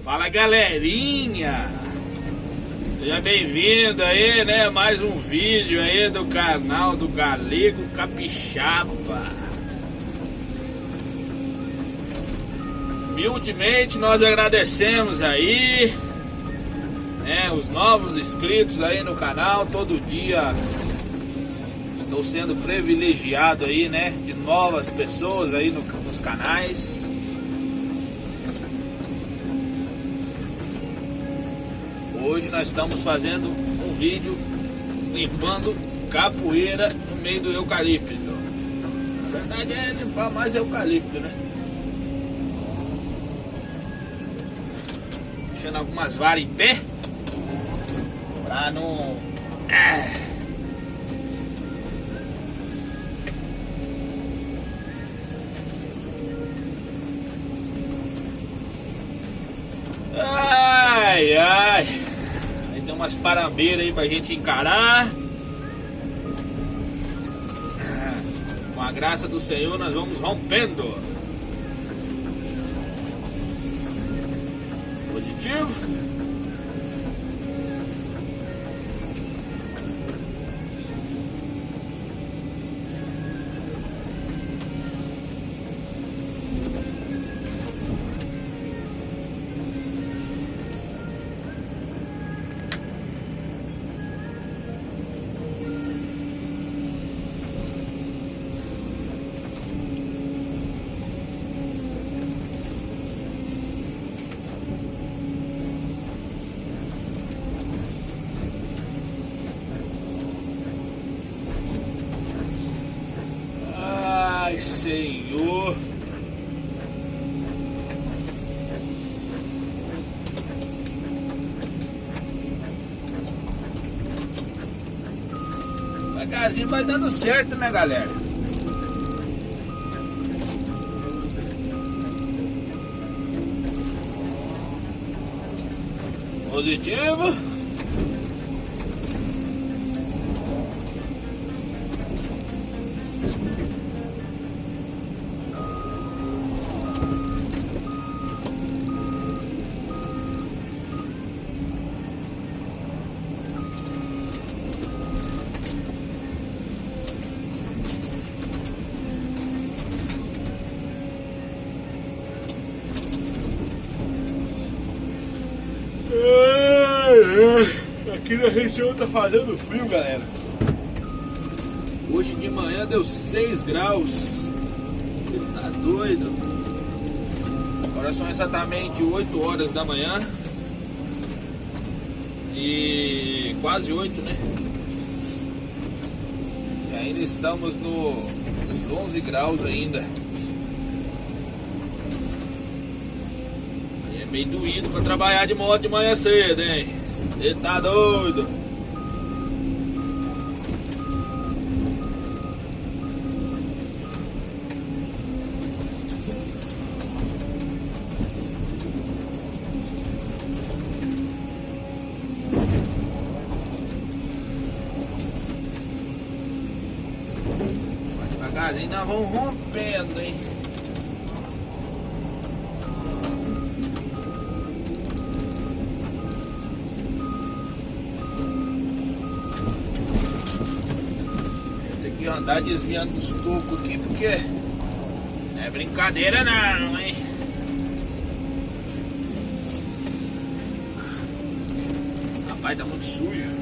Fala galerinha, seja bem-vindo aí, né? Mais um vídeo aí do canal do Galego Capixaba. Humildemente nós agradecemos aí, né? Os novos inscritos aí no canal. Todo dia estou sendo privilegiado aí, né? De novas pessoas aí nos canais. Hoje nós estamos fazendo um vídeo limpando capoeira no meio do eucalipto. Na verdade é limpar mais eucalipto, né? Deixando algumas varas em pé pra não... Ai, ai. Aí tem umas parambeiras aí pra gente encarar. Com a graça do Senhor nós vamos rompendo. Positivo. Ai, Senhor. Devagarzinho vai dando certo, né, galera? Positivo. Aqui na região tá fazendo frio, galera. Hoje de manhã deu 6 graus. Tá doido. Agora são exatamente 8 horas da manhã. E quase 8, né? E ainda estamos nos 11 graus ainda. E é meio doído pra trabalhar de moto de manhã cedo, hein? Ele tá doido. Vai devagarzinho, nós vamos rompendo, hein? Andar desviando dos tocos aqui, porque não é brincadeira não, hein? Rapaz, tá muito sujo.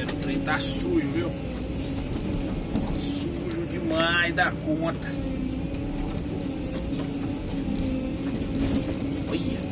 galera, o trem tá sujo, viu? Sujo demais da conta. Olha.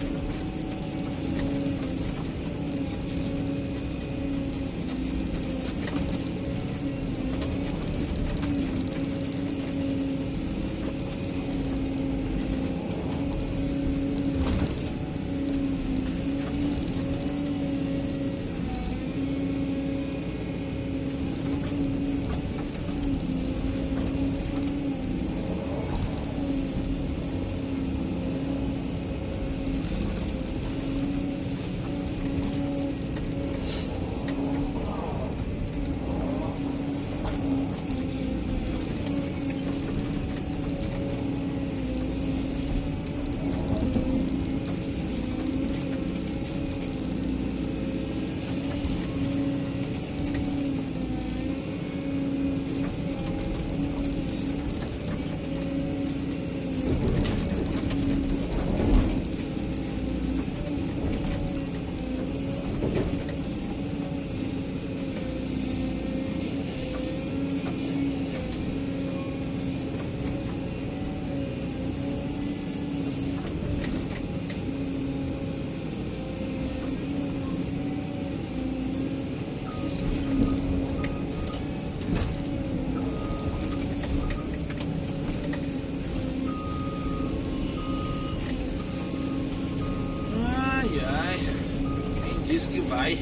Diz que vai.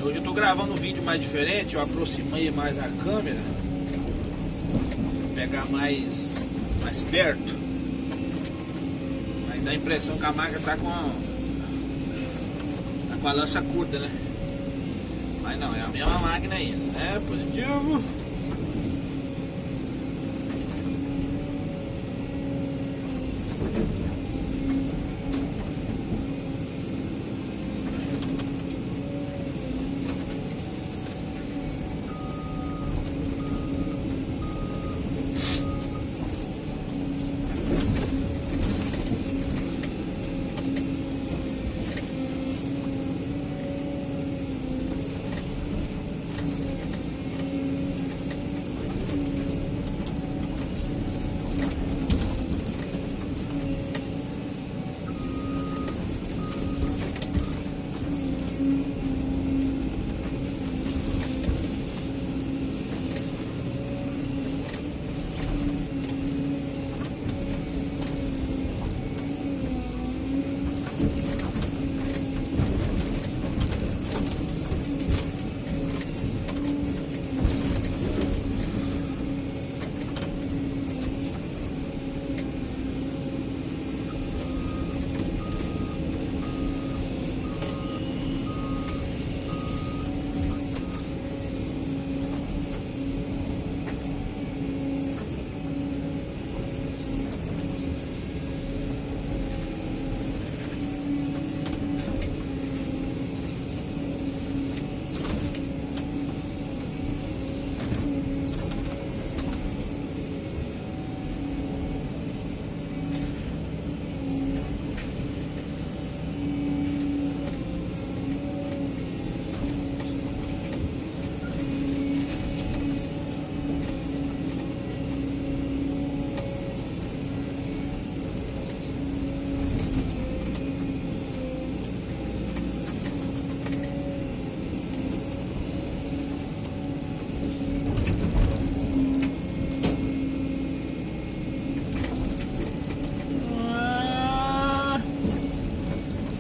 Hoje eu tô gravando um vídeo mais diferente, eu aproximei mais a câmera, pegar mais perto. Aí dá a impressão que a máquina tá com a lança curta, né? Mas não, é a mesma máquina ainda, né? Positivo.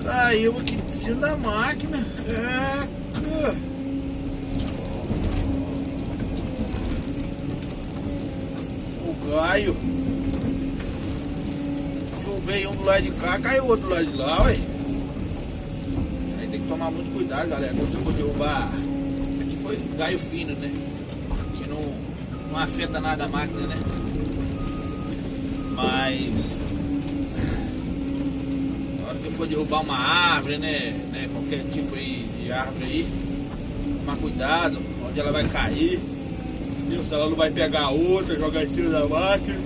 Caiu aqui em cima da máquina. Eca. raio. Derrubei um do lado de cá, caiu o outro do lado de lá, ué. Aí tem que tomar muito cuidado, galera, quando você for derrubar. Isso aqui foi galho fino, né? Que não afeta nada a máquina, né? Mas na hora que for derrubar uma árvore, né? Qualquer tipo aí de árvore aí, tomar cuidado onde ela vai cair. Se ela não vai pegar outra, jogar em cima da máquina.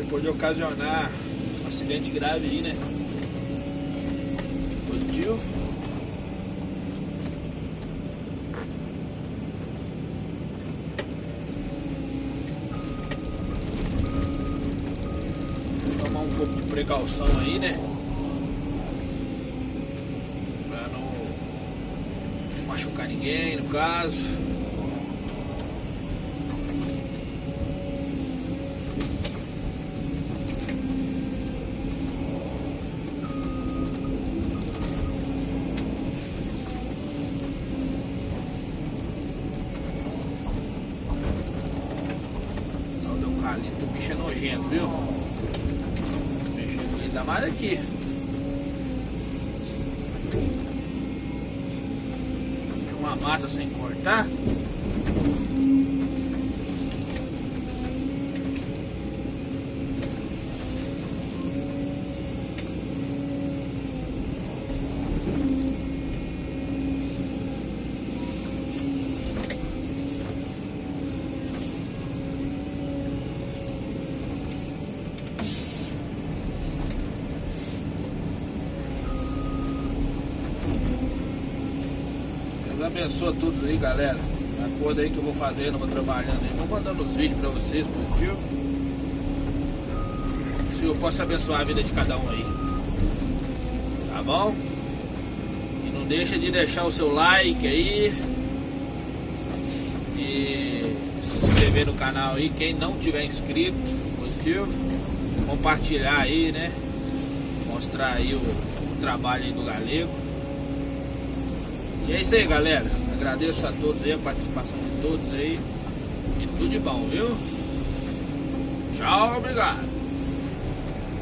Pode ocasionar um acidente grave aí, né? Positivo. Tomar um pouco de precaução aí, né? Pra não machucar ninguém, no caso. O bicho é nojento, viu? O bicho ainda mais aqui. Tem uma mata sem cortar. Deus abençoe a todos aí, galera. Acorda aí que eu vou fazendo, vou trabalhando aí. Vou mandando os vídeos pra vocês, positivo. Que o Senhor possa abençoar a vida de cada um aí. Tá bom? E não deixa de deixar o seu like aí. E se inscrever no canal aí. Quem não tiver inscrito, positivo. Compartilhar aí, né? Mostrar aí o trabalho aí do Galego. E é isso aí, galera. Agradeço a todos aí, a participação de todos aí. E tudo de bom, viu? Tchau, obrigado.